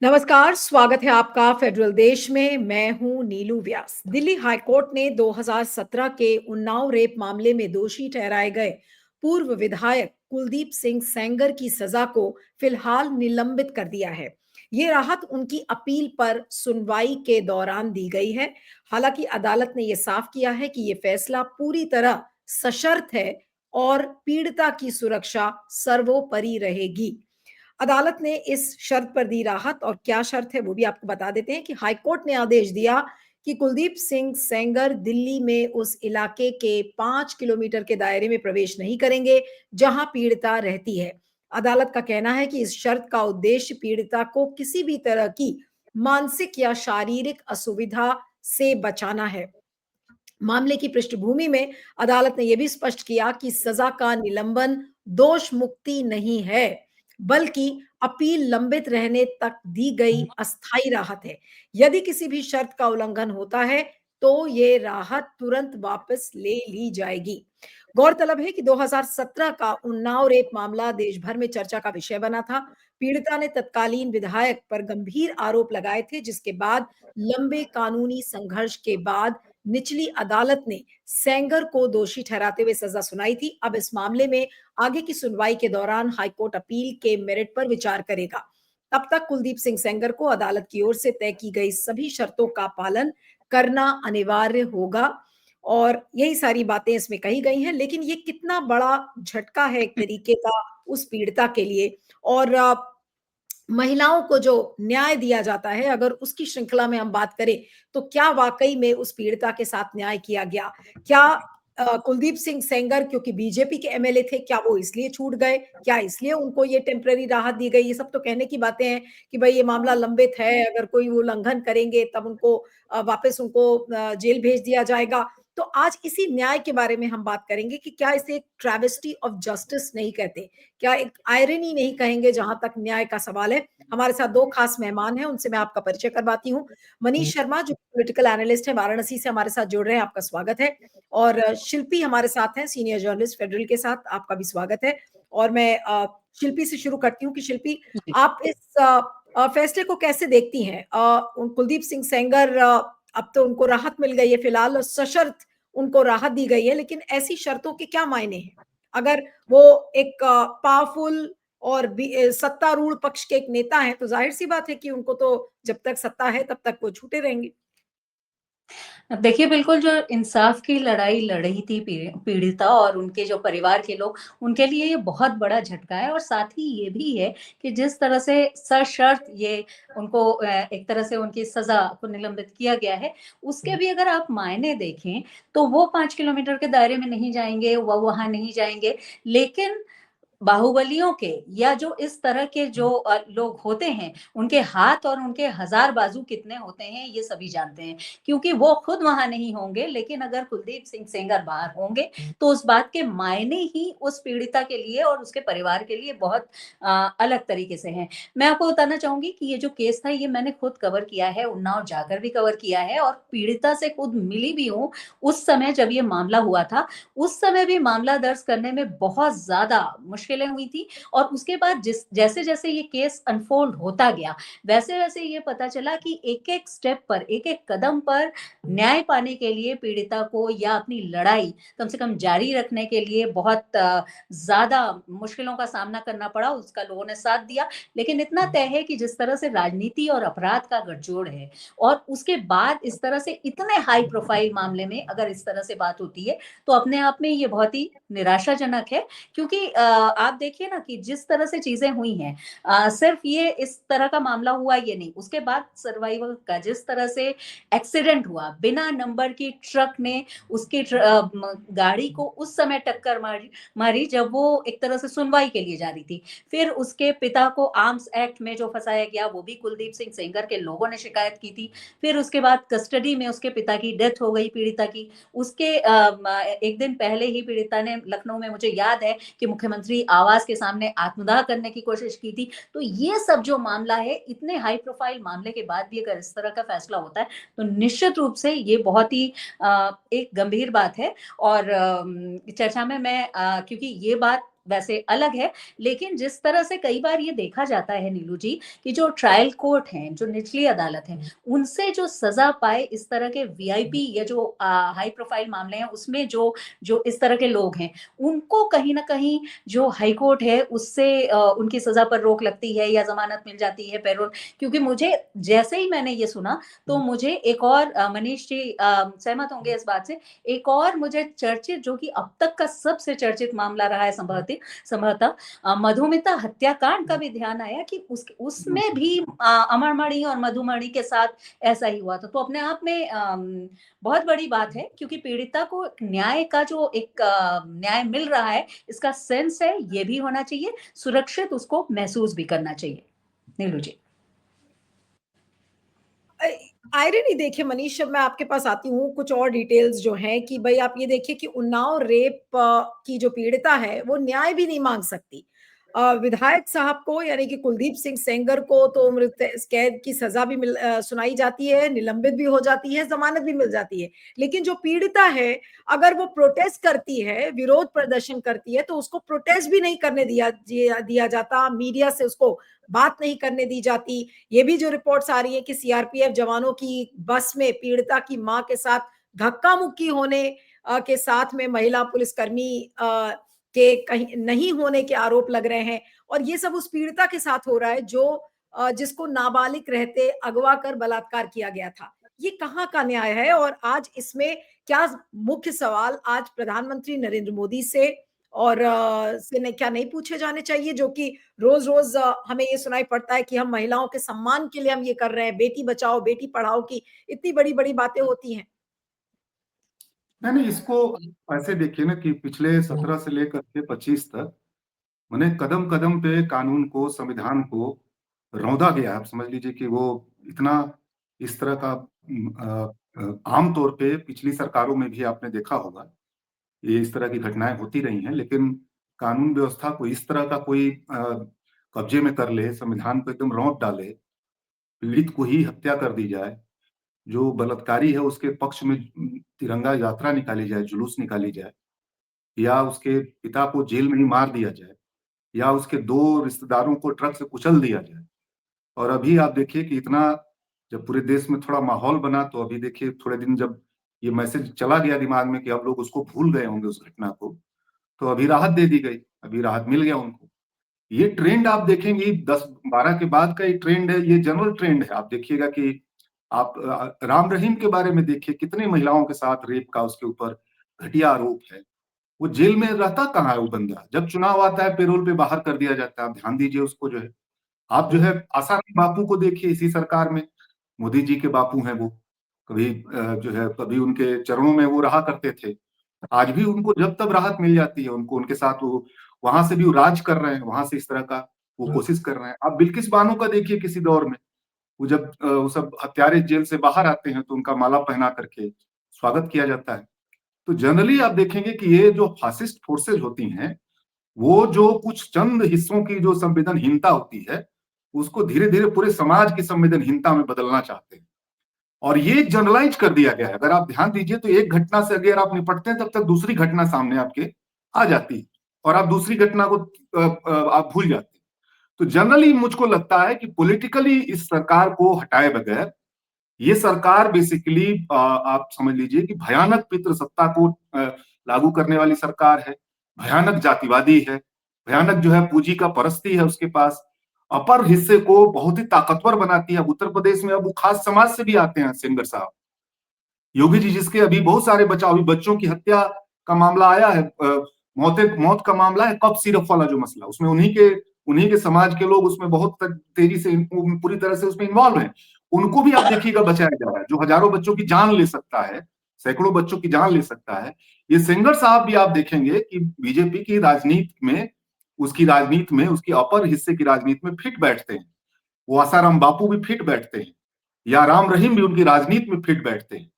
नमस्कार, स्वागत है आपका फेडरल देश में। मैं हूं नीलू व्यास। दिल्ली हाईकोर्ट ने 2017 के उन्नाव रेप मामले में दोषी ठहराए गए पूर्व विधायक कुलदीप सिंह सेंगर की सजा को फिलहाल निलंबित कर दिया है। ये राहत उनकी अपील पर सुनवाई के दौरान दी गई है। हालांकि अदालत ने यह साफ किया है कि यह फैसला पूरी तरह सशर्त है और पीड़िता की सुरक्षा सर्वोपरि रहेगी। अदालत ने इस शर्त पर दी राहत, और क्या शर्त है वो भी आपको बता देते हैं कि हाईकोर्ट ने आदेश दिया कि कुलदीप सिंह सेंगर दिल्ली में उस इलाके के 5 किलोमीटर के दायरे में प्रवेश नहीं करेंगे जहां पीड़िता रहती है। अदालत का कहना है कि इस शर्त का उद्देश्य पीड़िता को किसी भी तरह की मानसिक या शारीरिक असुविधा से बचाना है। मामले की पृष्ठभूमि में अदालत ने यह भी स्पष्ट किया कि सजा का निलंबन दोष मुक्ति नहीं है, बल्कि अपील लंबित रहने तक दी गई अस्थायी राहत है। यदि किसी भी शर्त का उल्लंघन होता है तो ये राहत तुरंत वापस ले ली जाएगी। गौरतलब है कि 2017 का उन्नाव रेप मामला देश भर में चर्चा का विषय बना था। पीड़िता ने तत्कालीन विधायक पर गंभीर आरोप लगाए थे, जिसके बाद लंबे कानूनी संघर्ष के बाद निचली अदालत ने सेंगर को दोषी ठहराते हुए सजा सुनाई थी। अब इस मामले में आगे की सुनवाई के दौरान हाईकोर्ट अपील के मेरिट पर विचार करेगा। तब तक कुलदीप सिंह सेंगर को अदालत की ओर से तय की गई सभी शर्तों का पालन करना अनिवार्य होगा, और यही सारी बातें इसमें कही गई हैं। लेकिन ये कितना बड़ा झटका है एक तरीके का उस पीड़िता के लिए, और महिलाओं को जो न्याय दिया जाता है, अगर उसकी श्रृंखला में हम बात करें, तो क्या वाकई में उस पीड़िता के साथ न्याय किया गया? क्या कुलदीप सिंह सेंगर क्योंकि बीजेपी के एमएलए थे, क्या वो इसलिए छूट गए? क्या इसलिए उनको ये टेम्पररी राहत दी गई? ये सब तो कहने की बातें हैं कि भाई ये मामला लंबित है, अगर कोई वो उल्लंघन करेंगे तब उनको वापस उनको जेल भेज दिया जाएगा। तो आज इसी न्याय के बारे में हम बात करेंगे कि क्या इसे एक ट्रेवेस्टी ऑफ जस्टिस नहीं कहते, क्या एक आयरनी नहीं कहेंगे जहां तक न्याय का सवाल है। हमारे साथ दो खास मेहमान हैं, उनसे मैं आपका परिचय करवाती हूँ। मनीष शर्मा जो पॉलिटिकल एनालिस्ट है, वाराणसी से हमारे साथ जुड़ रहे हैं, आपका स्वागत है। और शिल्पी हमारे साथ हैं, सीनियर जर्नलिस्ट फेडरल के साथ, आपका भी स्वागत है। और मैं शिल्पी से शुरू करती हूँ कि शिल्पी, जी। आप इस फैसले को कैसे देखती हैं? कुलदीप सिंह सेंगर, अब तो उनको राहत मिल गई है फिलहाल, और सशर्त उनको राहत दी गई है, लेकिन ऐसी शर्तों के क्या मायने हैं अगर वो एक पावरफुल और सत्तारूढ़ पक्ष के एक नेता हैं? तो जाहिर सी बात है कि उनको तो जब तक सत्ता है तब तक वो छूटे रहेंगे। देखिए, बिल्कुल जो इंसाफ की लड़ाई लड़ी थी पीड़िता और उनके जो परिवार के लोग, उनके लिए ये बहुत बड़ा झटका है और साथ ही ये भी है कि जिस तरह से सशर्त ये उनको एक तरह से उनकी सज़ा को निलंबित किया गया है, उसके भी अगर आप मायने देखें, तो वो 5 किलोमीटर के दायरे में नहीं जाएँगे, वो वहाँ नहीं जाएँगे। लेकिन बाहुबलियों के या जो इस तरह के जो लोग होते हैं, उनके हाथ और उनके हज़ार बाजू कितने होते हैं, ये सभी जानते हैं। क्योंकि वो खुद वहाँ नहीं होंगे, लेकिन अगर कुलदीप सिंह सेंगर बाहर होंगे, तो उस बात के मायने ही उस पीड़िता के लिए और उसके परिवार के लिए बहुत अलग तरीके से हैं। मैं आपको बताना चाहूँगी कि ये जो केस था, ये मैंने खुद कवर किया है, उन्नाव जाकर भी कवर किया है और पीड़िता से खुद मिली भी हूँ, उस समय जब ये मामला हुआ था। उस समय भी मामला दर्ज करने में बहुत ज़्यादा मुश्किलें हुई थी और उसके बाद जैसे-जैसे ये केस अनफोल्ड होता गया, वैसे-वैसे ये पता चला कि एक-एक स्टेप पर, एक-एक कदम पर न्याय पाने के लिए पीड़िता को या अपनी लड़ाई कम से कम जारी रखने के लिए बहुत ज़्यादा मुश्किलों का सामना करना पड़ा, उसका लोगों ने साथ दिया। लेकिन इतना तय है कि जिस तरह से राजनीति और अपराध का गठजोड़ है और उसके बाद इस तरह से इतने हाई प्रोफाइल मामले में अगर इस तरह से बात होती है, तो अपने आप में ये बहुत ही निराशाजनक है क्योंकि आप देखिए ना कि जिस तरह से चीज़ें हुई हैं सिर्फ ये इस तरह का मामला हुआ ये नहीं, उसके बाद सर्वाइवल का जिस तरह से एक्सीडेंट हुआ, बिना नंबर की ट्रक ने उसकी गाड़ी को उस समय टक्कर मारी मारी जब वो एक तरह से सुनवाई के लिए जा रही थी। फिर उसके पिता को आर्म्स एक्ट में जो फँसाया गया, वो भी कुलदीप सिंह सेंगर के लोगों ने शिकायत की थी। फिर उसके बाद कस्टडी में उसके पिता की डेथ हो गई पीड़िता की। उसके एक दिन पहले ही पीड़िता ने लखनऊ में मुझे याद है कि मुख्यमंत्री आवास के सामने आत्मदाह करने की कोशिश की थी। तो ये सब जो मामला है, इतने हाई प्रोफाइल मामले के बाद भी अगर इस तरह का फैसला होता है, तो निश्चित रूप से ये बहुत ही एक गंभीर बात है और चर्चा में मैं क्योंकि ये बात वैसे अलग है, लेकिन जिस तरह से कई बार ये देखा जाता है नीलू जी कि जो ट्रायल कोर्ट हैं, जो निचली अदालत हैं, उनसे जो सजा पाए इस तरह के वीआईपी या जो हाई प्रोफाइल मामले हैं उसमें जो जो इस तरह के लोग हैं, उनको कहीं ना कहीं जो हाई कोर्ट है उससे उनकी सजा पर रोक लगती है या जमानत मिल जाती है, पैरोल। क्योंकि मुझे जैसे ही मैंने ये सुना तो मुझे एक और मनीष जी सहमत होंगे इस बात से, एक और मुझे चर्चित, जो कि अब तक का सबसे चर्चित मामला रहा है संभवतः मधुमिता हत्याकांड का भी ध्यान आया कि उसमें भी अमरमणि और मधुमणि के साथ ऐसा ही हुआ था। तो अपने आप में बहुत बड़ी बात है, क्योंकि पीड़िता को न्याय का जो एक न्याय मिल रहा है, इसका सेंस है, ये भी होना चाहिए, सुरक्षित उसको महसूस भी करना चाहिए। नीलू जी। आयरनी देखिए मनीष, अब मैं आपके पास आती हूँ कुछ और डिटेल्स जो हैं कि भाई आप ये देखिए कि उन्नाव रेप की जो पीड़िता है वो न्याय भी नहीं मांग सकती। विधायक साहब को यानी कि कुलदीप सिंह सेंगर को तो उम्र कैद की सजा भी सुनाई जाती है, निलंबित भी हो जाती है, जमानत भी मिल जाती है। लेकिन जो पीड़िता है, अगर वो प्रोटेस्ट करती है, विरोध प्रदर्शन करती है, तो उसको प्रोटेस्ट भी नहीं करने दिया जाता, मीडिया से उसको बात नहीं करने दी जाती। ये भी जो रिपोर्ट्स आ रही है कि सीआरपीएफ जवानों की बस में पीड़िता की मां के साथ धक्का मुक्की होने के साथ में महिला पुलिसकर्मी के कहीं नहीं होने के आरोप लग रहे हैं, और ये सब उस पीड़िता के साथ हो रहा है जो जिसको नाबालिग रहते अगवा कर बलात्कार किया गया था। ये कहाँ का न्याय है? और आज इसमें क्या मुख्य सवाल आज प्रधानमंत्री नरेंद्र मोदी से और से क्या नहीं पूछे जाने चाहिए, जो कि रोज रोज हमें ये सुनाई पड़ता है कि हम महिलाओं के सम्मान के लिए हम ये कर रहे हैं, बेटी बचाओ बेटी पढ़ाओ की इतनी बड़ी बड़ी बातें होती हैं। नहीं नहीं, इसको ऐसे देखिए ना कि पिछले 17 से लेकर के 25 तक मैंने कदम कदम पे कानून को, संविधान को रौंदा गया। आप समझ लीजिए कि वो इतना इस तरह का आम तौर पे पिछली सरकारों में भी आपने देखा होगा, ये इस तरह की घटनाएं होती रही हैं, लेकिन कानून व्यवस्था को इस तरह का कोई कब्जे में कर ले, संविधान को एकदम रौंद डाले, पीड़ित को ही हत्या कर दी जाए, जो बलात्कारी है उसके पक्ष में तिरंगा यात्रा निकाली जाए, जुलूस निकाली जाए, या उसके पिता को जेल में ही मार दिया जाए, या उसके दो रिश्तेदारों को ट्रक से कुचल दिया जाए। और अभी आप देखिए कि इतना जब पूरे देश में थोड़ा माहौल बना, तो अभी देखिए थोड़े दिन जब ये मैसेज चला गया दिमाग में कि अब लोग उसको भूल गए होंगे उस घटना को, तो अभी राहत दे दी गई, अभी राहत मिल गया उनको। ये ट्रेंड आप देखेंगे 10-12 के बाद का ये ट्रेंड है, ये जनरल ट्रेंड है। आप देखिएगा कि आप राम रहीम के बारे में देखिए, कितने महिलाओं के साथ रेप का उसके ऊपर घटिया आरोप है। वो जेल में रहता कहाँ है वो बंदा, जब चुनाव आता है पेरोल पे बाहर कर दिया जाता है। आप ध्यान दीजिए उसको जो है। आप जो है आसाराम बापू को देखिए, इसी सरकार में मोदी जी के बापू हैं वो, कभी जो है कभी उनके चरणों में वो रहा करते थे। आज भी उनको जब तब राहत मिल जाती है, उनको उनके साथ वो वहां से भी वो राज कर रहे हैं, वहां से इस तरह का वो कोशिश कर रहे हैं। आप बिल्किस बानो का देखिए, किसी दौर में वो जब वो सब हत्यारे जेल से बाहर आते हैं तो उनका माला पहना करके स्वागत किया जाता है। तो जनरली आप देखेंगे कि ये जो फासिस्ट फोर्सेज होती हैं, वो जो कुछ चंद हिस्सों की जो संवेदनहीनता होती है, उसको धीरे धीरे पूरे समाज की संवेदनहीनता में बदलना चाहते हैं। और ये जनरलाइज कर दिया गया है। अगर आप ध्यान दीजिए तो एक घटना से अगर आप निपटते हैं, तब तक दूसरी घटना सामने आपके आ जाती है और आप दूसरी घटना को आप भूल जाते हैं। तो जनरली मुझको लगता है कि पॉलिटिकली इस सरकार को हटाए बगैर ये सरकार बेसिकली आप समझ लीजिए कि भयानक पितृसत्ता को लागू करने वाली सरकार है, भयानक जातिवादी है, भयानक जो है पूंजी का परस्ती है उसके पास, अपर हिस्से को बहुत ही ताकतवर बनाती है। अब उत्तर प्रदेश में अब वो खास समाज से भी आते हैं सेंगर साहब, योगी जी, जिसके अभी बहुत सारे अभी बच्चों की हत्या का मामला आया है, मौत का मामला है, कप सिरप वाला जो मसला, उसमें उन्हीं के समाज के लोग उसमें बहुत तेजी से पूरी तरह से उसमें इन्वॉल्व हैं। उनको भी आप देखिएगा बचाया जा रहा है, जो हजारों बच्चों की जान ले सकता है, सैकड़ों बच्चों की जान ले सकता है। ये सेंगर साहब भी आप देखेंगे कि बीजेपी की राजनीति में, उसकी अपर हिस्से की राजनीति में फिट बैठते हैं। वो आसाराम बापू भी फिट बैठते हैं, या राम रहीम भी उनकी राजनीति में फिट बैठते हैं।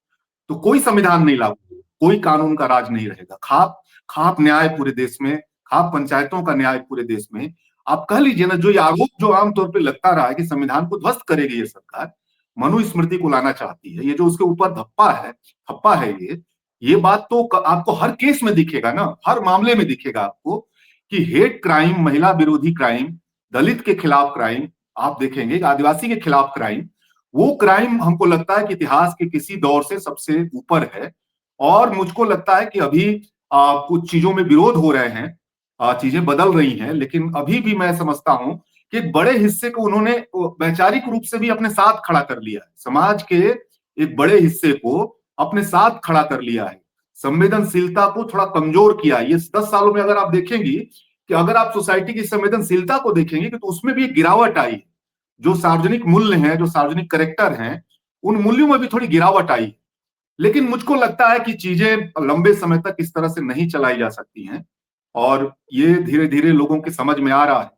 तो कोई संविधान नहीं लागू, कोई कानून का राज नहीं रहेगा, खाप खाप न्याय पूरे देश में, खाप पंचायतों का न्याय पूरे देश में। आप कह लीजिए ना, जो ये आरोप जो आमतौर पे लगता रहा है कि संविधान को ध्वस्त करेगी ये सरकार, मनुस्मृति को लाना चाहती है, ये जो उसके ऊपर थप्पा है ये बात तो आपको हर केस में दिखेगा ना, हर मामले में दिखेगा आपको कि हेट क्राइम, महिला विरोधी क्राइम, दलित के खिलाफ क्राइम, आप देखेंगे आदिवासी के खिलाफ क्राइम, वो क्राइम हमको लगता है कि इतिहास के किसी दौर से सबसे ऊपर है। और मुझको लगता है कि अभी कुछ चीजों में विरोध हो रहे हैं, चीजें बदल रही हैं, लेकिन अभी भी मैं समझता हूं कि एक बड़े हिस्से को उन्होंने वैचारिक रूप से भी अपने साथ खड़ा कर लिया है, समाज के एक बड़े हिस्से को अपने साथ खड़ा कर लिया है, संवेदनशीलता को थोड़ा कमजोर किया। ये 10 सालों में अगर आप देखेंगी कि अगर आप सोसाइटी की संवेदनशीलता को देखेंगे तो उसमें भी एक गिरावट आई है। जो सार्वजनिक मूल्य हैं, जो सार्वजनिक करेक्टर हैं, उन मूल्यों में भी थोड़ी गिरावट आई। लेकिन मुझको लगता है कि चीजें लंबे समय तक इस तरह से नहीं चलाई जा सकती हैं, और ये धीरे धीरे लोगों के समझ में आ रहा है।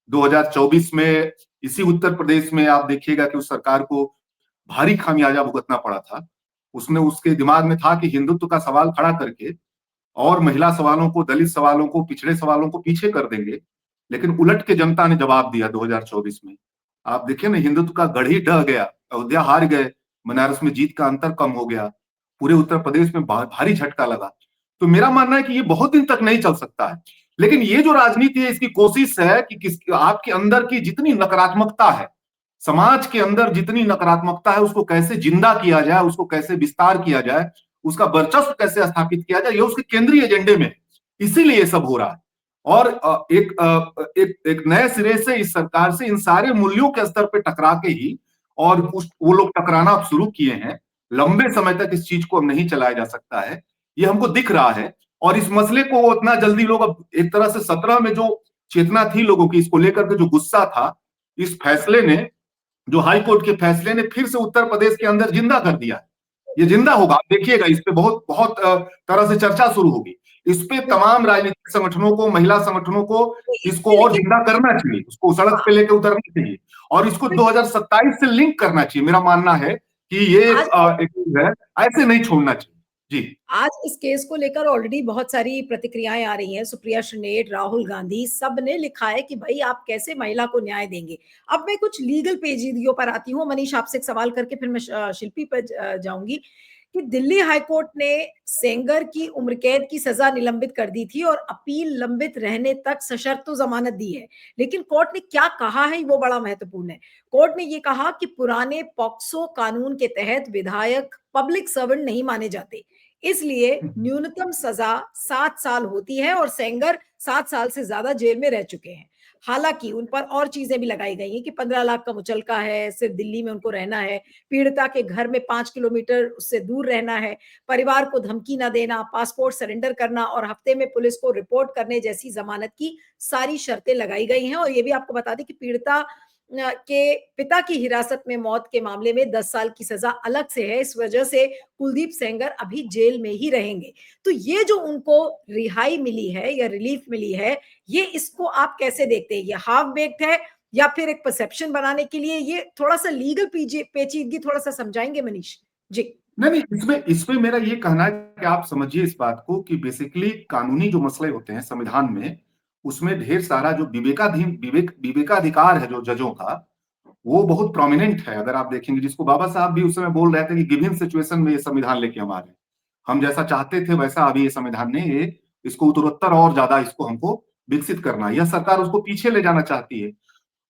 2024 में इसी उत्तर प्रदेश में आप देखिएगा कि उस सरकार को भारी खामियाजा भुगतना पड़ा था। उसने उसके दिमाग में था कि हिंदुत्व का सवाल खड़ा करके और महिला सवालों को, दलित सवालों को, पिछड़े सवालों को पीछे कर देंगे। लेकिन उलट के जनता ने जवाब दिया 2024 में। आप देखिए ना, हिंदुत्व का गढ़ ही ढह गया, अयोध्या हार गए, बनारस में जीत का अंतर कम हो गया, पूरे उत्तर प्रदेश में भारी झटका लगा। तो मेरा मानना है कि ये बहुत दिन तक नहीं चल सकता है। लेकिन ये जो राजनीति है, इसकी कोशिश है कि आपके अंदर की जितनी नकारात्मकता है, समाज के अंदर जितनी नकारात्मकता है, उसको कैसे जिंदा किया जाए, उसको कैसे विस्तार किया जाए, उसका वर्चस्व कैसे स्थापित किया जाए, ये उसके केंद्रीय एजेंडे में। इसीलिए ये सब हो रहा है। और एक नए सिरे से इस सरकार से इन सारे मूल्यों के स्तर पे टकरा के ही, और वो लोग टकराना अब शुरू किए हैं। लंबे समय तक इस चीज को अब नहीं चलाया जा सकता है, ये हमको दिख रहा है। और इस मसले को उतना जल्दी लोग, अब एक तरह से 17 में जो चेतना थी लोगों की, इसको लेकर के जो गुस्सा था, इस फैसले ने, जो हाई कोर्ट के फैसले ने फिर से उत्तर प्रदेश के अंदर जिंदा कर दिया है। ये जिंदा होगा, आप देखिएगा, इस पे बहुत बहुत तरह से चर्चा शुरू होगी। इस पे तमाम राजनीतिक संगठनों को, महिला संगठनों को इसको और जिंदा करना चाहिए, उसको सड़क पे लेके उतरना चाहिए, और इसको 2027 से लिंक करना चाहिए। मेरा मानना है कि ये ऐसे नहीं छोड़ना चाहिए। जी, आज इस केस को लेकर ऑलरेडी बहुत सारी प्रतिक्रियाएं आ रही हैं। सुप्रिया श्रीनेट, राहुल गांधी, सब ने लिखा है कि भाई आप कैसे महिला को न्याय देंगे। अब मैं कुछ लीगल पेचीदगियों पर आती हूँ। मनीष, आपसे एक सवाल करके फिर मैं शिल्पी पर जाऊंगी कि दिल्ली हाईकोर्ट ने सेंगर की उम्र कैद की सजा निलंबित कर दी थी और अपील लंबित रहने तक सशर्त तो जमानत दी है। लेकिन कोर्ट ने क्या कहा है वो बड़ा महत्वपूर्ण है। कोर्ट ने ये कहा कि पुराने पॉक्सो कानून के तहत विधायक पब्लिक सर्वेंट नहीं माने जाते, इसलिए न्यूनतम सजा 7 साल होती है और सेंगर 7 साल से ज्यादा जेल में रह चुके हैं। हालांकि उन पर और चीजें भी लगाई गई हैं कि 15 लाख का मुचलका है, सिर्फ दिल्ली में उनको रहना है, पीड़िता के घर में 5 किलोमीटर उससे दूर रहना है, परिवार को धमकी न देना, पासपोर्ट सरेंडर करना और हफ्ते में पुलिस को रिपोर्ट करने जैसी जमानत की सारी शर्तें लगाई गई हैं। और ये भी आपको बता दें कि पीड़िता के पिता की हिरासत में मौत के मामले में 10 साल की सजा अलग से है। इस वजह से कुलदीप सेंगर अभी जेल में ही रहेंगे। तो ये जो उनको रिहाई मिली है या रिलीफ मिली है, ये इसको आप कैसे देखते हैं? ये हाफ बेक्ड है या फिर एक परसेप्शन बनाने के लिए? ये थोड़ा सा लीगल पेचीदगी थोड़ा सा समझाएंगे मनीष जी? नहीं, इसमें मेरा ये कहना है कि आप समझिए इस बात को कि बेसिकली कानूनी जो मसले होते हैं संविधान में, उसमें ढेर सारा जो विवेकाधिकार है जो जजों का, वो बहुत प्रोमिनेंट है। अगर आप देखेंगे, जिसको बाबा साहब भी उस समय बोल रहे थे कि गिवन सिचुएशन में ये संविधान लेके हम आ रहे हैं, हम जैसा चाहते थे वैसा अभी ये संविधान ने, इसको उत्तरोत्तर और ज्यादा इसको हमको विकसित करना है। यह सरकार उसको पीछे ले जाना चाहती है।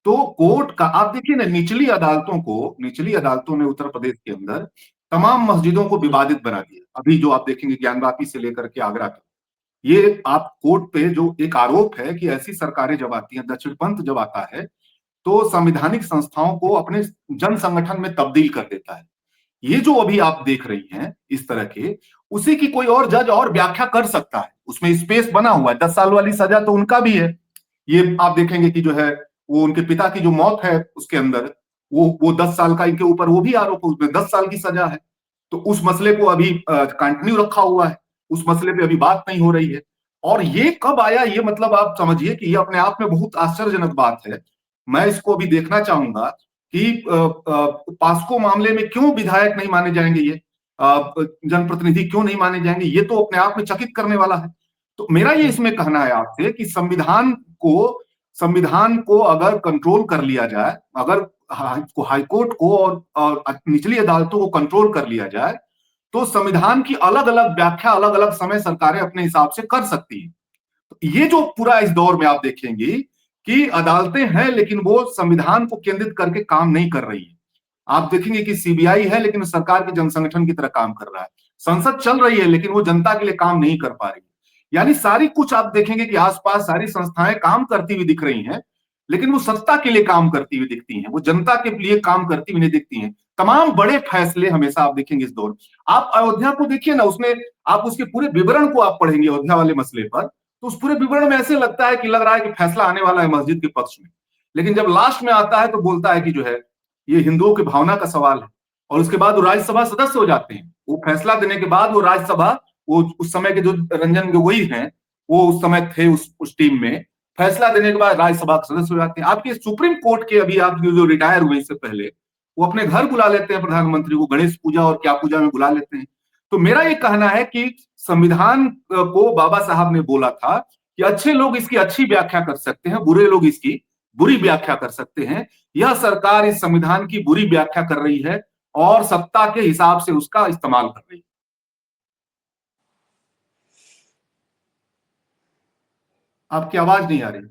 तो कोर्ट का आप देखिए ना, निचली अदालतों ने उत्तर प्रदेश के अंदर तमाम मस्जिदों को विवादित बना दिया। अभी जो आप देखेंगे ज्ञानवापी से लेकर के आगरा तक, ये आप कोर्ट पे जो एक आरोप है कि ऐसी सरकारें जब आती हैं, दक्षिणपंथ जब आता है, तो संवैधानिक संस्थाओं को अपने जन संगठन में तब्दील कर देता है। ये जो अभी आप देख रही हैं इस तरह के, उसी की कोई और जज और व्याख्या कर सकता है, उसमें स्पेस बना हुआ है। 10 साल वाली सजा तो उनका भी है। ये आप देखेंगे कि जो है वो उनके पिता की जो मौत है उसके अंदर, वो 10 साल का इनके ऊपर वो भी आरोप है, उसमें 10 साल की सजा है। तो उस मसले को अभी कंटिन्यू रखा हुआ है, उस मसले पे अभी बात नहीं हो रही है। और ये कब आया, ये मतलब आप समझिए कि ये अपने आप में बहुत आश्चर्यजनक बात है। मैं इसको अभी देखना चाहूंगा कि पास्को मामले में क्यों विधायक नहीं माने जाएंगे, ये जनप्रतिनिधि क्यों नहीं माने जाएंगे, ये तो अपने आप में चकित करने वाला है। तो मेरा ये इसमें कहना है आपसे कि संविधान को अगर कंट्रोल कर लिया जाए, अगर हाईकोर्ट को और निचली अदालतों को कंट्रोल कर लिया जाए, तो संविधान की अलग अलग व्याख्या अलग अलग समय सरकारें अपने हिसाब से कर सकती है। तो ये जो पूरा इस दौर में आप देखेंगे कि अदालतें हैं लेकिन वो संविधान को केंद्रित करके काम नहीं कर रही है। आप देखेंगे कि सीबीआई है लेकिन सरकार के जनसंगठन की तरह काम कर रहा है। संसद चल रही है लेकिन वो जनता के लिए काम नहीं कर पा रही। यानी सारी कुछ आप देखेंगे कि आसपास सारी संस्थाएं काम करती हुई दिख रही हैं, लेकिन वो सत्ता के लिए काम करती हुई दिखती हैं, वो जनता के लिए काम करती हुई नहीं दिखती हैं। तमाम बड़े फैसले हमेशा आप देखेंगे इस दौर। आप अयोध्या को देखिए ना, उसमें आप उसके पूरे विवरण को आप पढ़ेंगे अयोध्या वाले मसले पर, तो उस पूरे विवरण में ऐसे लगता है कि लग रहा है कि फैसला आने वाला है मस्जिद के पक्ष में, लेकिन जब लास्ट में आता है तो बोलता है कि जो है ये हिंदुओं की भावना का सवाल है। और उसके बाद वो राज्यसभा सदस्य हो जाते हैं। वो फैसला देने के बाद वो राज्यसभा, वो उस समय के जो रंजन गोगोई हैं, वो उस समय थे उस टीम में, फैसला देने के बाद राज्यसभा के सदस्य हो जाते हैं। आपके सुप्रीम कोर्ट के अभी आप जो रिटायर हुए इससे पहले, वो अपने घर बुला लेते हैं प्रधानमंत्री को, गणेश पूजा और क्या पूजा में बुला लेते हैं। तो मेरा ये कहना है कि संविधान को बाबा साहब ने बोला था कि अच्छे लोग इसकी अच्छी व्याख्या कर सकते हैं, बुरे लोग इसकी बुरी व्याख्या कर सकते हैं। यह सरकार इस संविधान की बुरी व्याख्या कर रही है और सत्ता के हिसाब से उसका इस्तेमाल कर रही है। आपकी आवाज नहीं आ रही।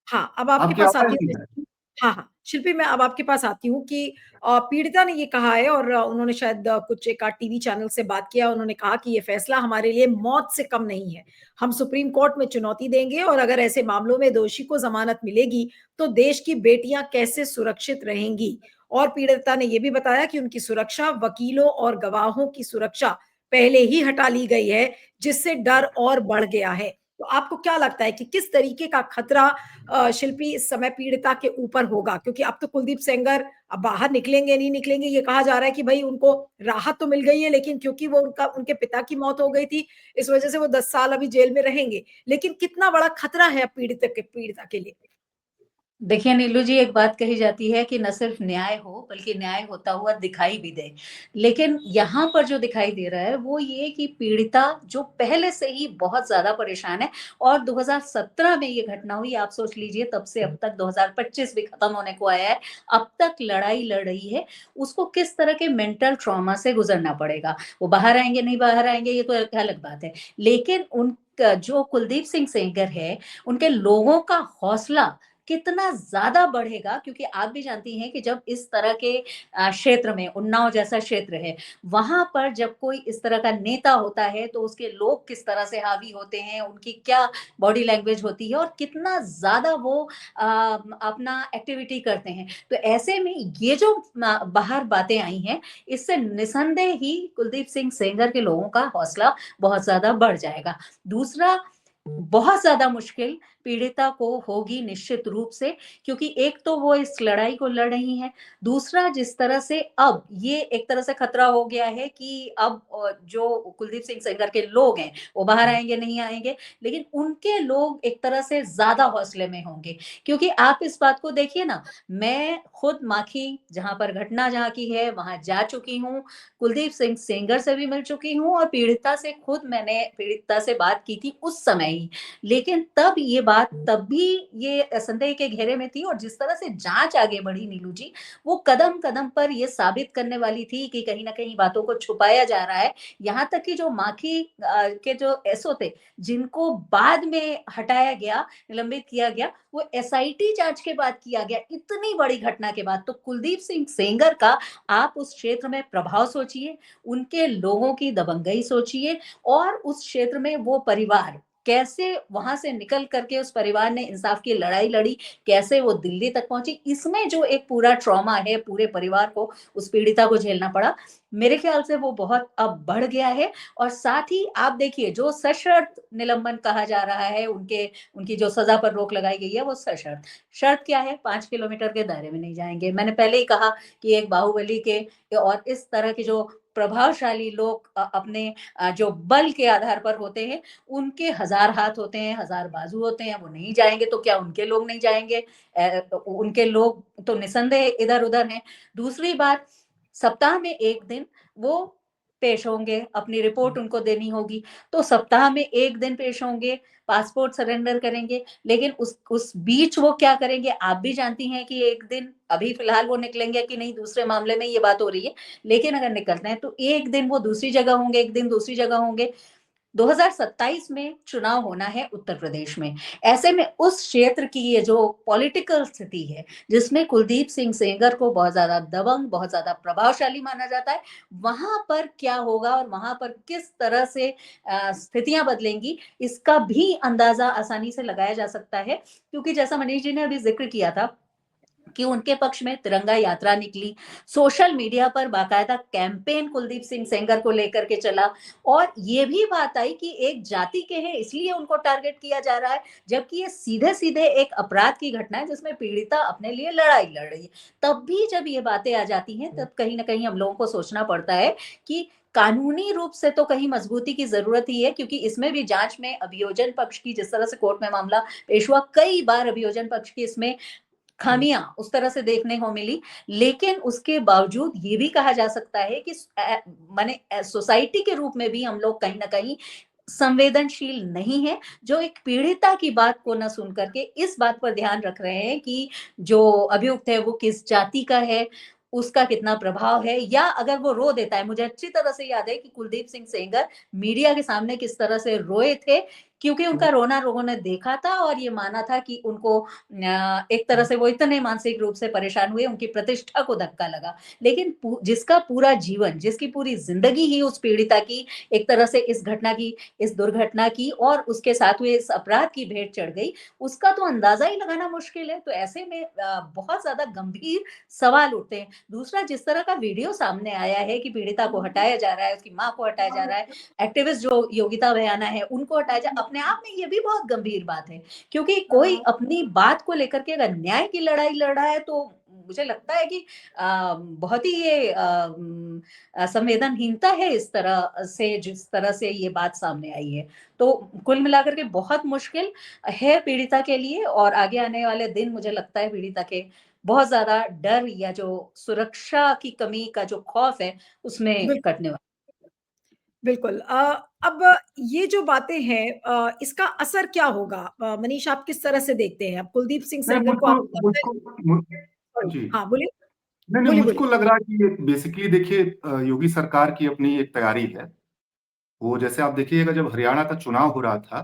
हाँ, अब आपके आपकी पास आवाज आती नहीं हूँ। आ रही। हाँ, हाँ। शिल्पी, मैं अब आपके पास आती हूँ कि पीड़िता ने ये कहा है और उन्होंने शायद कुछ एक आध टीवी चैनल से बात किया। उन्होंने कहा कि ये फैसला हमारे लिए मौत से कम नहीं है। हम सुप्रीम कोर्ट में चुनौती देंगे और अगर ऐसे मामलों में दोषी को जमानत मिलेगी, तो देश की बेटियां कैसे सुरक्षित रहेंगी? और पीड़िता ने ये भी बताया कि उनकी सुरक्षा, वकीलों और गवाहों की सुरक्षा पहले ही हटा ली गई है, जिससे डर और बढ़ गया है। तो आपको क्या लगता है कि किस तरीके का खतरा शिल्पी इस समय पीड़िता के ऊपर होगा? क्योंकि अब तो कुलदीप सेंगर अब बाहर निकलेंगे नहीं निकलेंगे, ये कहा जा रहा है कि भाई उनको राहत तो मिल गई है, लेकिन क्योंकि वो उनके पिता की मौत हो गई थी, इस वजह से वो 10 साल अभी जेल में रहेंगे। लेकिन कितना बड़ा खतरा है अब पीड़िता के लिए? देखिए नीलू जी, एक बात कही जाती है कि न सिर्फ न्याय हो बल्कि न्याय होता हुआ दिखाई भी दे। लेकिन यहाँ पर जो दिखाई दे रहा है वो ये कि पीड़िता जो पहले से ही बहुत ज्यादा परेशान है, और 2017 में ये घटना हुई, आप सोच लीजिए तब से अब तक 2025 भी खत्म होने को आया है, अब तक लड़ाई लड़ रही है, उसको किस तरह के मेंटल ट्रॉमा से गुजरना पड़ेगा। वो बाहर आएंगे नहीं बाहर आएंगे ये तो एक अलग बात है, लेकिन उन जो कुलदीप सिंह सेंगर है, उनके लोगों का हौसला कितना ज़्यादा बढ़ेगा, क्योंकि आप भी जानती हैं कि जब इस तरह के क्षेत्र में, उन्नाव जैसा क्षेत्र है, वहाँ पर जब कोई इस तरह का नेता होता है तो उसके लोग किस तरह से हावी होते हैं, उनकी क्या बॉडी लैंग्वेज होती है और कितना ज़्यादा वो अपना एक्टिविटी करते हैं। तो ऐसे में ये जो बाहर बातें आई हैं, इससे निसंदेह ही कुलदीप सिंह सेंगर के लोगों का हौसला बहुत ज़्यादा बढ़ जाएगा। दूसरा, बहुत ज़्यादा मुश्किल पीड़िता को होगी निश्चित रूप से, क्योंकि एक तो वो इस लड़ाई को लड़ रही हैं, दूसरा जिस तरह से अब ये एक तरह से खतरा हो गया है कि अब जो कुलदीप सिंह सेंगर के लोग हैं, वो बाहर आएँगे नहीं आएँगे, लेकिन उनके लोग एक तरह से ज़्यादा हौसले में होंगे। क्योंकि आप इस बात को देखिए ना, मैं खुद माखी जहाँ पर घटना जहाँ की है, वहाँ जा चुकी हूँ, कुलदीप सिंह सेंगर से भी मिल चुकी हूँ और पीड़िता से खुद मैंने पीड़िता से बात की थी उस समय ही। लेकिन तब ये बात तब भी ये संदेह के घेरे में थी, और जिस तरह से जांच आगे बढ़ी नीलू जी, वो कदम कदम पर ये साबित करने वाली थी कि कहीं ना कहीं बातों को छुपाया जा रहा है। यहाँ तक कि जो माखी के जो एसओ थे, जिनको बाद में हटाया गया, निलंबित किया गया, वो एसआईटी जांच के बाद किया गया, इतनी बड़ी घटना के बाद। तो कुलदीप सिंह सेंगर का आप उस क्षेत्र में प्रभाव सोचिए, उनके लोगों की दबंगई सोचिए, और उस क्षेत्र में वो परिवार कैसे वहां से निकल करके उस परिवार ने इंसाफ की लड़ाई लड़ी, कैसे वो दिल्ली तक पहुंची, इसमें जो एक पूरा ट्रॉमा है पूरे परिवार को, उस पीड़िता को झेलना पड़ा, मेरे ख्याल से वो बहुत अब बढ़ गया है। और साथ ही आप देखिए, जो सशर्त निलंबन कहा जा रहा है, उनकी जो सजा पर रोक लगाई गई है, वो सशर्त। शर्त क्या है? 5 किलोमीटर के दायरे में नहीं जाएंगे। मैंने पहले ही कहा कि एक बाहुबली के और इस तरह के जो प्रभावशाली लोग अपने जो बल के आधार पर होते हैं, उनके हजार हाथ होते हैं, हजार बाजू होते हैं, वो नहीं जाएंगे तो क्या उनके लोग नहीं जाएंगे? उनके लोग तो निसंदेह इधर उधर हैं। दूसरी बात, सप्ताह में एक दिन वो पेश होंगे, अपनी रिपोर्ट उनको देनी होगी, तो सप्ताह में एक दिन पेश होंगे, पासपोर्ट सरेंडर करेंगे, लेकिन उस बीच वो क्या करेंगे? आप भी जानती हैं कि एक दिन, अभी फिलहाल वो निकलेंगे कि नहीं दूसरे मामले में ये बात हो रही है, लेकिन अगर निकलते हैं तो एक दिन वो दूसरी जगह होंगे, एक दिन दूसरी जगह होंगे। 2027 में चुनाव होना है उत्तर प्रदेश में। ऐसे में उस क्षेत्र की ये जो पॉलिटिकल स्थिति है, जिसमें कुलदीप सिंह सेंगर को बहुत ज़्यादा दबंग, बहुत ज़्यादा प्रभावशाली माना जाता है, वहाँ पर क्या होगा और वहाँ पर किस तरह से स्थितियाँ बदलेंगी, इसका भी अंदाज़ा आसानी से लगाया जा सकता है। क्योंकि जैसा मनीष जी ने अभी ज़िक्र किया था कि उनके पक्ष में तिरंगा यात्रा निकली, सोशल मीडिया पर बाकायदा कैंपेन कुलदीप सिंह सेंगर को लेकर के चला और ये भी बात आई कि एक जाति के हैं इसलिए उनको टारगेट किया जा रहा है, जबकि ये सीधे-सीधे एक अपराध की घटना है जिसमें पीड़िता अपने लिए लड़ाई लड़ रही है। तब भी जब ये बातें आ जाती हैं, तब कहीं न कहीं हम लोगों को सोचना पड़ता है कि कानूनी रूप से तो कहीं मजबूती की ज़रूरत ही है क्योंकि इसमें भी जाँच में अभियोजन पक्ष की जिस तरह से कोर्ट में मामला पेश हुआ, कई बार अभियोजन पक्ष की इसमें खामियां उस तरह से देखने को मिली लेकिन उसके बावजूद ये भी कहा जा सकता है कि माने सोसाइटी के रूप में भी हम लोग कहीं ना कहीं संवेदनशील नहीं है जो एक पीड़िता की बात को न सुन करके इस बात पर ध्यान रख रहे हैं कि जो अभियुक्त है वो किस जाति का है उसका कितना प्रभाव है या अगर वो रो देता है मुझे अच्छी तरह से याद है कि कुलदीप सिंह सेंगर मीडिया के सामने किस तरह से रोए थे क्योंकि उनका रोना लोगों ने देखा था और ये माना था कि उनको एक तरह से वो इतने मानसिक रूप से परेशान हुए उनकी प्रतिष्ठा को धक्का लगा लेकिन जिसका पूरा जीवन जिसकी पूरी जिंदगी ही उस पीड़िता की एक तरह से इस घटना की इस दुर्घटना की और उसके साथ हुए इस अपराध की भेंट चढ़ गई उसका तो अंदाजा ही लगाना मुश्किल है तो ऐसे में बहुत ज्यादा गंभीर सवाल उठते हैं दूसरा जिस तरह का वीडियो सामने आया है कि पीड़िता को हटाया जा रहा है उसकी माँ को हटाया जा रहा है एक्टिविस्ट जो योगिता बयाना है उनको हटाया जा अपने आप में ये भी बहुत गंभीर बात है क्योंकि कोई अपनी बात को लेकर के अगर न्याय की लड़ाई लड़ रहा है तो मुझे लगता है कि बहुत ही ये संवेदनहीनता है इस तरह से जिस तरह से ये बात सामने आई है तो कुल मिलाकर के बहुत मुश्किल है पीड़िता के लिए और आगे आने वाले दिन मुझे लगता है पीड़िता के बहुत ज्यादा डर या जो सुरक्षा की कमी का जो खौफ है उसमें कटने वाला बिल्कुल। अब ये जो बातें हैं इसका असर क्या होगा? मनीष आप किस तरह से देखते हैं? अब कुलदीप सिंह नहीं सेंगर को मुझको आपको लगता है मुझको मु- सॉरी जी हाँ, बोलिए, नहीं नहीं बोलिए, मुझको बोलिए। लग रहा है कि ये बेसिकली देखिए योगी सरकार की अपनी एक तैयारी है। वो जैसे आप देखिएगा जब हरियाणा का चुनाव हो रहा था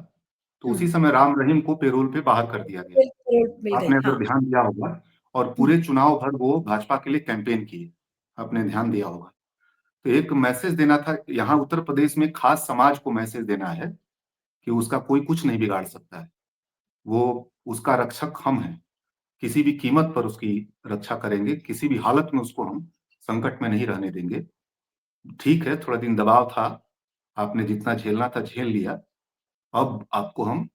तो हुँ, उसी समय राम रहीम को पेरोल पे बाहर कर दिया गया। बिल्कुल मिल गई, आपने अगर हाँ। ध्यान दिया होगा और हुँ, पूरे चुनाव भर वो भाजपा के लिए कैंपेन किए। आपने ध्यान दिया होगा। तो एक मैसेज देना था यहाँ उत्तर प्रदेश में खास समाज को मैसेज देना है कि उसका कोई कुछ नहीं बिगाड़ सकता है। वो उसका रक्षक हम हैं। किसी भी कीमत पर उसकी रक्षा करेंगे, किसी भी हालत में उसको हम संकट में नहीं रहने देंगे। ठीक है, थोड़ा दिन दबाव था, आपने जितना झेलना था झेल लिया, अब आपको हम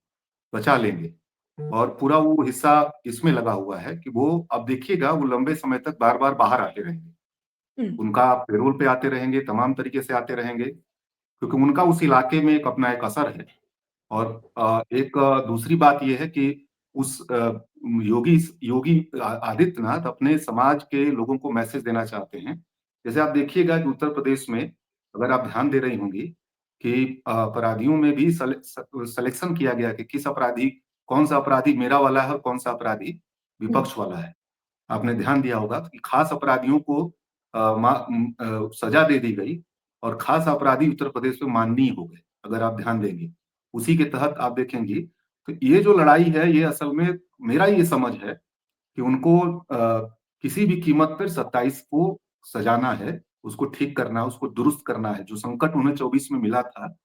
बचा लेंगे। और पूरा वो हिस्सा इसमें लगा हुआ है कि वो अब देखिएगा वो लंबे समय तक बार-बार बाहर आते रहेंगे। हुँ, उनका पैरोल पे आते रहेंगे, तमाम तरीके से आते रहेंगे, क्योंकि उनका उस इलाके में एक अपना एक असर है। और एक दूसरी बात ये है कि उस योगी योगी आदित्यनाथ अपने समाज के लोगों को मैसेज देना चाहते हैं। जैसे आप देखिएगा कि उत्तर प्रदेश में अगर आप ध्यान दे रही होंगी कि अपराधियों में भी सिलेक्शन किया गया कि किस अपराधी कौन-सा अपराधी मेरा वाला है और कौन-सा अपराधी हुँ, विपक्ष वाला है। आपने ध्यान दिया होगा कि खास अपराधियों को सजा दे दी गई और खास अपराधी उत्तर प्रदेश में माननीय हो गए, अगर आप ध्यान देंगे। उसी के तहत आप देखेंगी, तो ये जो लड़ाई है, ये असल में मेरा ये समझ है कि उनको किसी भी कीमत पर 27 को सजाना है, उसको ठीक करना है, उसको दुरुस्त करना है। जो संकट उन्हें 24 में मिला था,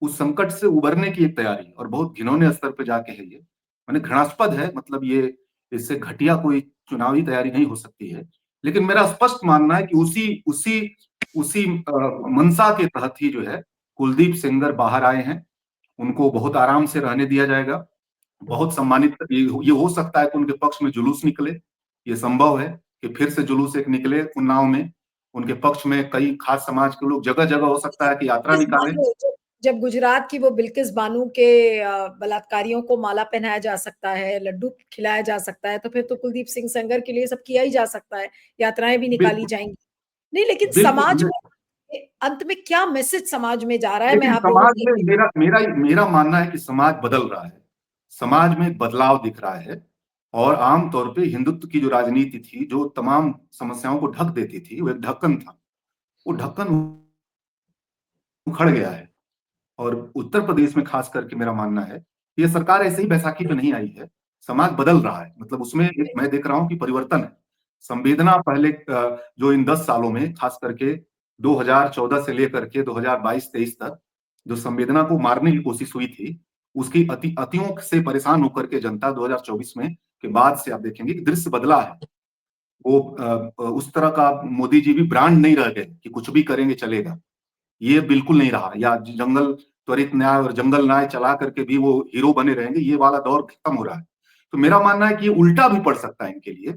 उस संकट से उभरने की एक तैयारी और बहुत घिनौने स्तर पे जाके है ये। माने घृणास्पद है मतलब ये इससे घटिया कोई चुनावी तैयारी नहीं हो सकती है। लेकिन मेरा स्पष्ट मानना है कि उसी उसी उसी मंशा के तहत ही जो है कुलदीप सेंगर बाहर आए हैं। उनको बहुत आराम से रहने दिया जाएगा। बहुत सम्मानित ये हो सकता है कि उनके पक्ष में जुलूस निकले। ये संभव है कि फिर से जुलूस एक निकले उन्नाव में। उनके पक्ष में कई खास समाज के लोग जगह-जगह हो सकता है कि यात्रा बिल्किस निकालें। बानो जब जब गुजरात की वो बिल्किस बानो के बलात्कारियों को माला पहनाया जा सकता है, लड्डू खिलाया जा सकता है, तो फिर तो कुलदीप सिंह सेंगर के लिए सब किया ही जा सकता है, यात्राएँ भी निकाली बिल्कुल, जाएँगी। नहीं, लेकिन बिल्कुल। समाज में अंत में क्या मैसेज समाज में जा रहा है, मैं लेकिन आप दोनों समाज से में मेरा मेरा मेरा मानना है कि समाज बदल रहा है। समाज में बदलाव दिख रहा है और आम तौर पे हिंदुत्व की जो राजनीति थी, जो तमाम समस्याओं को ढक देती थी, वो एक ढक्कन था। वो ढक्कन उखड़ गया है। और उत्तर प्रदेश में खास करके मेरा मानना है कि ये सरकार ऐसे ही बैसाखी पे नहीं आई है, समाज बदल रहा है। मतलब उसमें एक मैं देख रहा हूँ कि परिवर्तन है। संवेदना पहले जो इन 10 सालों में खास करके 2014 से लेकर के 2022-23 तक जो संवेदना को मारने की कोशिश हुई थी, उसकी अतियों से परेशान होकर के जनता 2024 में के बाद से आप देखेंगे कि दृश्य बदला है। वो उस तरह का मोदी जी भी ब्रांड नहीं रह गए कि कुछ भी करेंगे चलेगा। ये बिल्कुल नहीं रहा, या जंगल त्वरित न्याय और जंगल न्याय चला करके भी वो हीरो बने रहेंगे, ये वाला दौर खत्म हो रहा है। तो मेरा मानना है कि ये उल्टा भी पड़ सकता है इनके लिए,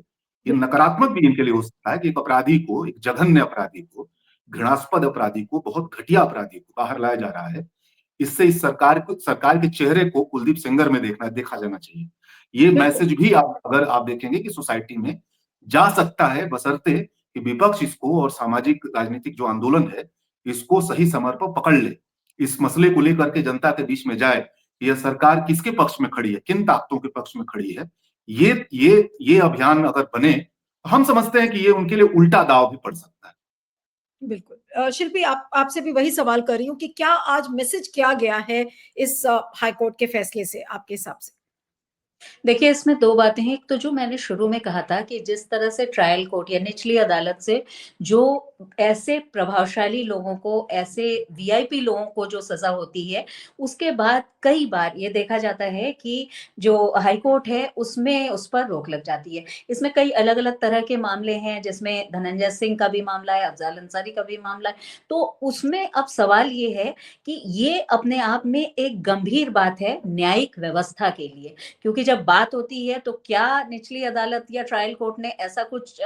ये नकारात्मक भी इनके लिए हो सकता है कि एक अपराधी को, एक जघन्य अपराधी को, घृणास्पद अपराधी को, बहुत घटिया अपराधी को बाहर लाया जा रहा है। इससे इस सरकार के चेहरे को कुलदीप सेंगर में देखा जाना चाहिए। ये मैसेज भी अगर आप देखेंगे कि सोसाइटी में जा सकता है, बशर्ते कि विपक्ष इसको और सामाजिक राजनीतिक जो आंदोलन है इसको सही समय पर पकड़ ले, इस मसले को लेकर के जनता के बीच में जाए, यह सरकार किसके पक्ष में खड़ी है, किन ताकतों के पक्ष में खड़ी है। ये अभियान अगर बने तो हम समझते हैं कि ये उनके लिए उल्टा दाव भी पड़ सकता है। बिल्कुल। शिल्पी, आपसे भी वही सवाल कर रही हूँ कि क्या आज मैसेज किया गया है इस हाईकोर्ट के फैसले से आपके हिसाब से? देखिए, इसमें 2 बातें हैं। एक तो जो मैंने शुरू में कहा था कि जिस तरह से ट्रायल कोर्ट या निचली अदालत से जो ऐसे प्रभावशाली लोगों को, ऐसे वीआईपी लोगों को जो सज़ा होती है, उसके बाद कई बार ये देखा जाता है कि जो हाई कोर्ट है, उसमें उस पर रोक लग जाती है। इसमें कई अलग-अलग तरह के मामले हैं, जिसमें धनंजय सिंह का भी मामला है, अफ़ज़ल अंसारी का भी मामला है। तो उसमें अब सवाल ये है कि ये अपने आप में एक गंभीर बात है न्यायिक व्यवस्था के लिए। क्योंकि जब बात होती है तो क्या निचली अदालत या ट्रायल कोर्ट ने ऐसा कुछ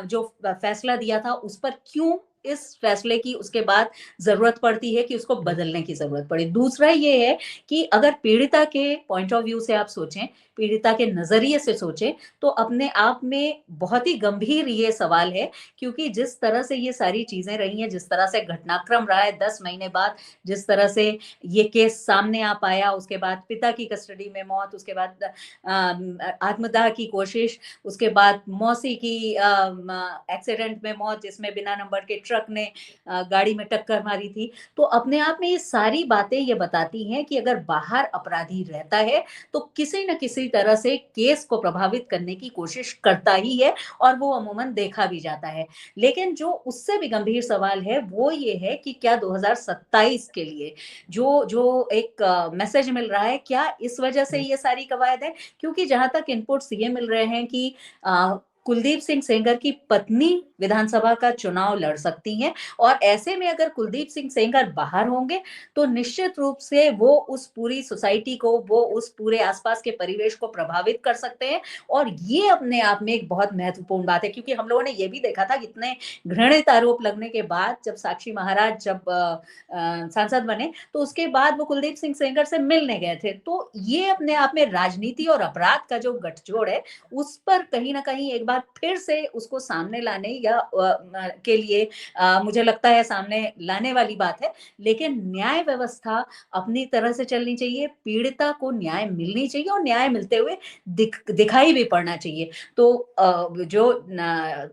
जो फैसला दिया था उस पर क्यों इस फैसले की उसके बाद जरूरत पड़ती है कि उसको बदलने की जरूरत पड़े। दूसरा ये है कि अगर पीड़िता के पॉइंट ऑफ व्यू से आप सोचें, पीड़िता के नजरिए से सोचें, तो अपने आप में बहुत ही गंभीर ये सवाल है, क्योंकि जिस तरह से ये सारी चीजें रही हैं, जिस तरह से घटनाक्रम रहा है 10 महीने बाद, जिस तरह से ये केस सामने आ पाया, उसके बाद पिता की कस्टडी में मौत, उसके बाद आत्मदाह की कोशिश, उसके बाद मौसी की एक्सीडेंट में मौत जिसमें बिना नंबर के ट्रक ने गाड़ी में टक्कर मारी थी। तो अपने आप में ये सारी बातें ये बताती हैं कि अगर बाहर अपराधी रहता है तो किसी न किसी तरह से केस को प्रभावित करने की कोशिश करता ही है, और वो अमूमन देखा भी जाता है। लेकिन जो उससे भी गंभीर सवाल है वो ये है कि क्या 2027 के लिए जो जो एक मैसेज मिल रहा है, क्या इस वजह से ये सारी कवायद है? क्योंकि जहाँ तक इनपुट्स ये मिल रहे हैं कि कुलदीप सिंह सेंगर की पत्नी विधानसभा का चुनाव लड़ सकती हैं, और ऐसे में अगर कुलदीप सिंह सेंगर बाहर होंगे तो निश्चित रूप से वो उस पूरी सोसाइटी को, वो उस पूरे आसपास के परिवेश को प्रभावित कर सकते हैं। और ये अपने आप में एक बहुत महत्वपूर्ण बात है, क्योंकि हम लोगों ने ये भी देखा था कितने घृणित आरोप लगने के बाद जब साक्षी महाराज जब सांसद बने तो उसके बाद वो कुलदीप सिंह सेंगर से मिलने गए थे। तो ये अपने आप में राजनीति और अपराध का जो गठजोड़ है उस पर कहीं ना कहीं एक बार फिर से उसको सामने लाने या के लिए मुझे लगता है सामने लाने वाली बात है। लेकिन न्याय व्यवस्था अपनी तरह से चलनी चाहिए, पीड़िता को न्याय मिलनी चाहिए और न्याय मिलते हुए दिखाई भी पड़ना चाहिए। तो जो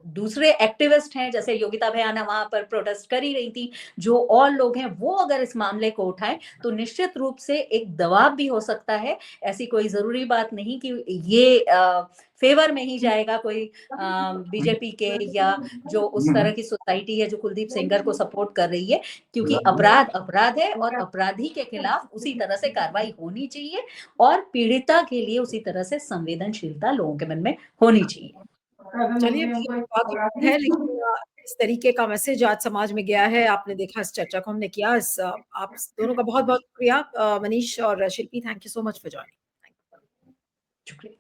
दूसरे एक्टिविस्ट हैं जैसे योगिता भयाना वहां पर प्रोटेस्ट कर ही रही थी, जो और लोग हैं वो अगर इस मामले को उठाएं तो निश्चित रूप से एक दबाव भी हो सकता है। ऐसी कोई जरूरी बात नहीं कि ये फेवर में ही जाएगा कोई बीजेपी के या जो उस तरह की सोसाइटी है जो कुलदीप सेंगर को सपोर्ट कर रही है, क्योंकि अपराध अपराध है और अपराधी के खिलाफ उसी तरह से कार्रवाई होनी चाहिए और पीड़िता के लिए उसी तरह से संवेदनशीलता लोगों के मन में होनी चाहिए। चलिए, ठीक बात तो है, लेकिन इस तरीके का मैसेज आज समाज में गया है। आपने देखा, इस चर्चा को हमने किया। आप दोनों का बहुत बहुत शुक्रिया। मनीष और Shilpi, thank you so much for joining. शुक्रिया।